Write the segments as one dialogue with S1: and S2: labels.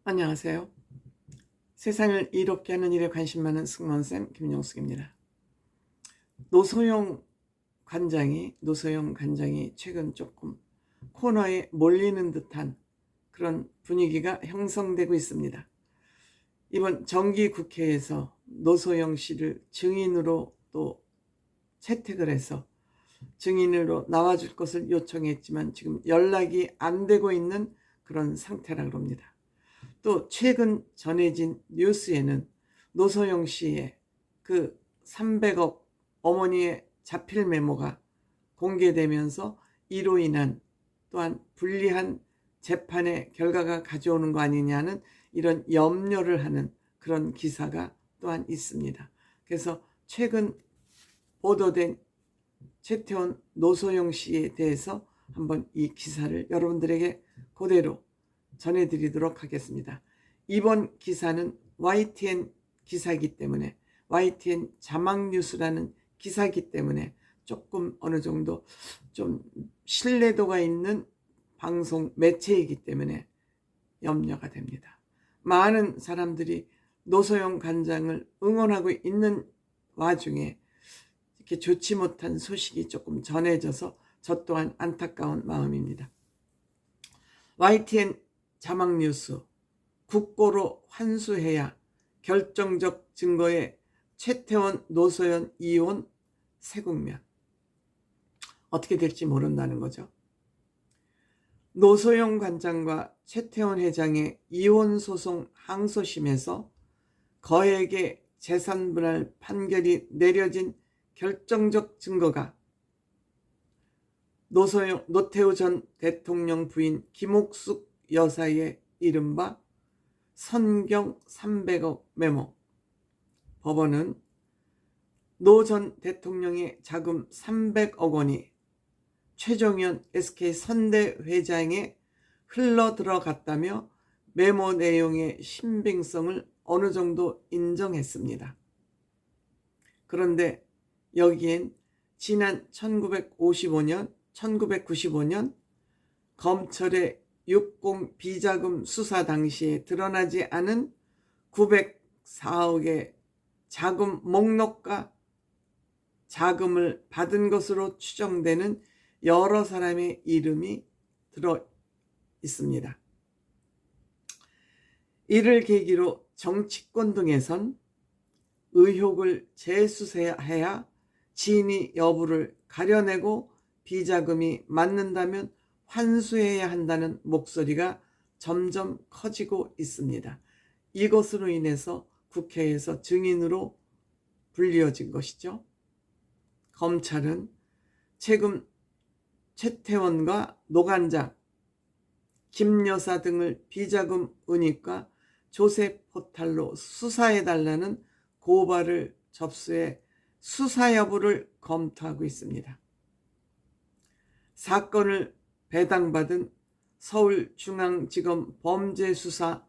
S1: 안녕하세요. 세상을 이롭게 하는 일에 관심 많은 승무원쌤 김용숙입니다. 노소영 관장이 최근 조금 코너에 몰리는 듯한 그런 분위기가 형성되고 있습니다. 이번 정기국회에서 노소영 씨를 증인으로 또 채택을 해서 증인으로 나와줄 것을 요청했지만 지금 연락이 안 되고 있는 그런 상태라고 합니다. 또 최근 전해진 뉴스에는 노소영 씨의 그 300억 어머니의 자필 메모가 공개되면서 이로 인한 또한 불리한 재판의 결과가 가져오는 거 아니냐는 이런 염려를 하는 그런 기사가 또한 있습니다. 그래서 최근 보도된 최태원 노소영 씨에 대해서 한번 이 기사를 여러분들에게 그대로 전해드리도록 하겠습니다. 이번 기사는 YTN 기사이기 때문에, YTN 자막뉴스라는 기사이기 때문에 조금 어느 정도 좀 신뢰도가 있는 방송 매체이기 때문에 염려가 됩니다. 많은 사람들이 노소영 관장을 응원하고 있는 와중에 이렇게 좋지 못한 소식이 조금 전해져서 저 또한 안타까운 마음입니다. YTN 자막뉴스, 국고로 환수해야 결정적 증거의 최태원 노소연 이혼 새 국면. 어떻게 될지 모른다는 거죠. 노소영 관장과 최태원 회장의 이혼 소송 항소심에서 거액의 재산분할 판결이 내려진 결정적 증거가 노태우 전 대통령 부인 김옥숙 여사의 이른바 선경 300억 메모. 법원은 노 전 대통령의 자금 300억 원이 최종현 SK 선대 회장에 흘러 들어갔다며 메모 내용의 신빙성을 어느 정도 인정했습니다. 그런데 여기엔 지난 1995년 검찰의 60 비자금 수사 당시에 드러나지 않은 904억의 자금 목록과 자금을 받은 것으로 추정되는 여러 사람의 이름이 들어 있습니다. 이를 계기로 정치권 등에선 의혹을 재수사해야 진위 여부를 가려내고 비자금이 맞는다면 환수해야 한다는 목소리가 점점 커지고 있습니다. 이것으로 인해서 국회에서 증인으로 불리어진 것이죠. 검찰은 최근 최태원과 노관장, 김여사 등을 비자금 은닉과 조세 포탈로 수사해달라는 고발을 접수해 수사 여부를 검토하고 있습니다. 사건을 배당받은 서울중앙지검 범죄수사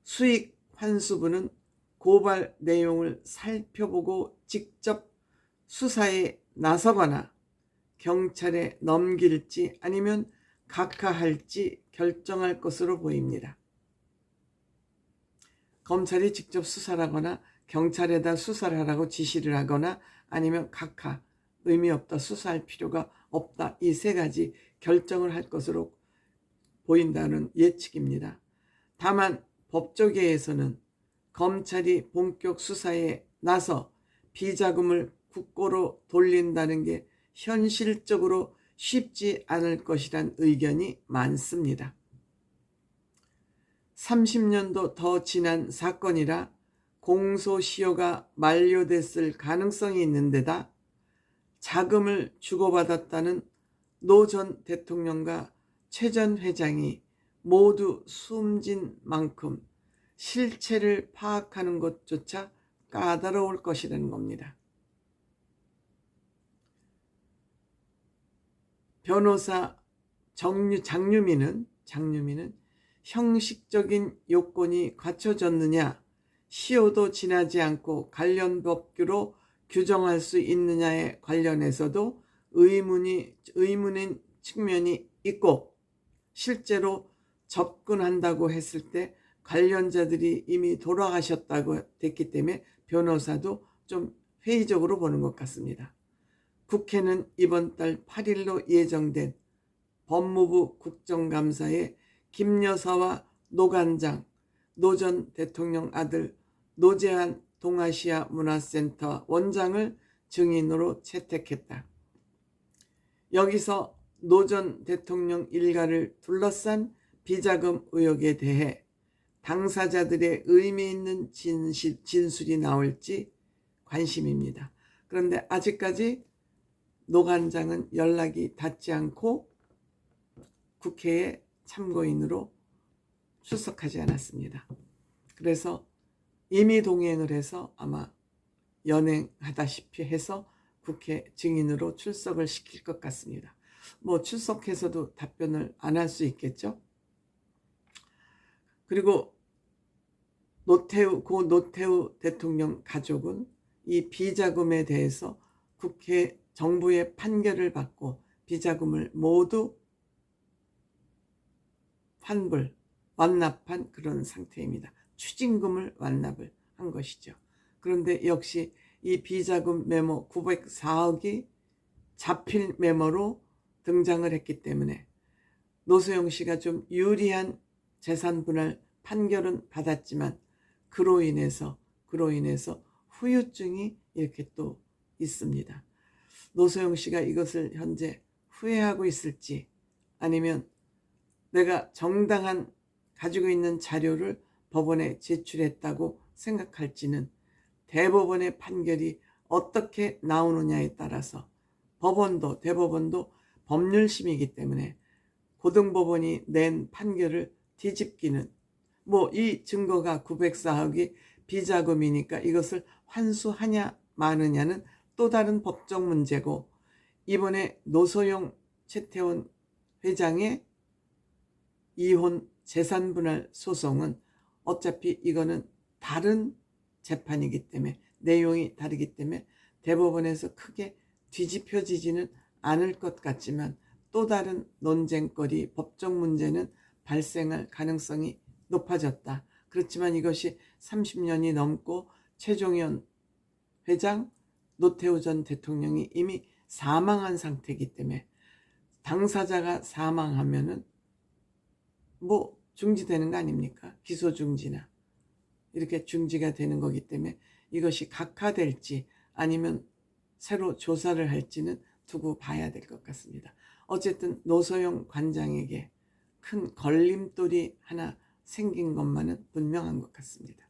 S1: 수익환수부는 고발 내용을 살펴보고 직접 수사에 나서거나 경찰에 넘길지 아니면 각하할지 결정할 것으로 보입니다. 검찰이 직접 수사를 하거나 경찰에다 수사를 하라고 지시를 하거나 아니면 각하, 의미 없다, 수사할 필요가 없다, 이 세 가지 결정을 할 것으로 보인다는 예측입니다. 다만 법조계에서는 검찰이 본격 수사에 나서 비자금을 국고로 돌린다는 게 현실적으로 쉽지 않을 것이란 의견이 많습니다. 30년도 더 지난 사건이라 공소시효가 만료됐을 가능성이 있는 데다 자금을 주고받았다는 노 전 대통령과 최 전 회장이 모두 숨진 만큼 실체를 파악하는 것조차 까다로울 것이라는 겁니다. 변호사 장유미는 형식적인 요건이 갖춰졌느냐, 시효도 지나지 않고 관련 법규로 규정할 수 있느냐에 관련해서도 의문인 측면이 있고, 실제로 접근한다고 했을 때 관련자들이 이미 돌아가셨다고 됐기 때문에 변호사도 좀 회의적으로 보는 것 같습니다. 국회는 이번 달 8일로 예정된 법무부 국정감사에 김 여사와 노관장, 노 전 대통령 아들 노재한 동아시아 문화센터 원장을 증인으로 채택했다. 여기서 노 전 대통령 일가를 둘러싼 비자금 의혹에 대해 당사자들의 의미 있는 진술이 나올지 관심입니다. 그런데 아직까지 노관장은 연락이 닿지 않고 국회에 참고인으로 출석하지 않았습니다. 그래서 임의 동행을 해서 아마 연행하다시피 해서 국회 증인으로 출석을 시킬 것 같습니다. 뭐 출석해서도 답변을 안 할 수 있겠죠. 그리고 고 노태우 대통령 가족은 이 비자금에 대해서 국회 정부의 판결을 받고 비자금을 모두 완납한 그런 상태입니다. 추징금을 완납을 한 것이죠. 그런데 역시 이 비자금 메모 904억이 자필 메모로 등장을 했기 때문에 노소영 씨가 좀 유리한 재산분할 판결은 받았지만 그로 인해서 후유증이 이렇게 또 있습니다. 노소영 씨가 이것을 현재 후회하고 있을지 아니면 내가 정당한 가지고 있는 자료를 법원에 제출했다고 생각할지는 대법원의 판결이 어떻게 나오느냐에 따라서 대법원도 법률심이기 때문에 고등법원이 낸 판결을 뒤집기는 이 증거가 904억이 비자금이니까 이것을 환수하냐 마느냐는 또 다른 법적 문제고 이번에 노소영 최태원 회장의 이혼 재산분할 소송은 어차피 이거는 다른 재판이기 때문에 내용이 다르기 때문에 대법원에서 크게 뒤집혀지지는 않을 것 같지만 또 다른 논쟁거리 법적 문제는 발생할 가능성이 높아졌다. 그렇지만 이것이 30년이 넘고 최종현 회장, 노태우 전 대통령이 이미 사망한 상태이기 때문에 당사자가 사망하면은 중지되는 거 아닙니까? 기소 중지나 이렇게 중지가 되는 거기 때문에 이것이 각하될지 아니면 새로 조사를 할지는 두고 봐야 될 것 같습니다. 어쨌든 노소영 관장에게 큰 걸림돌이 하나 생긴 것만은 분명한 것 같습니다.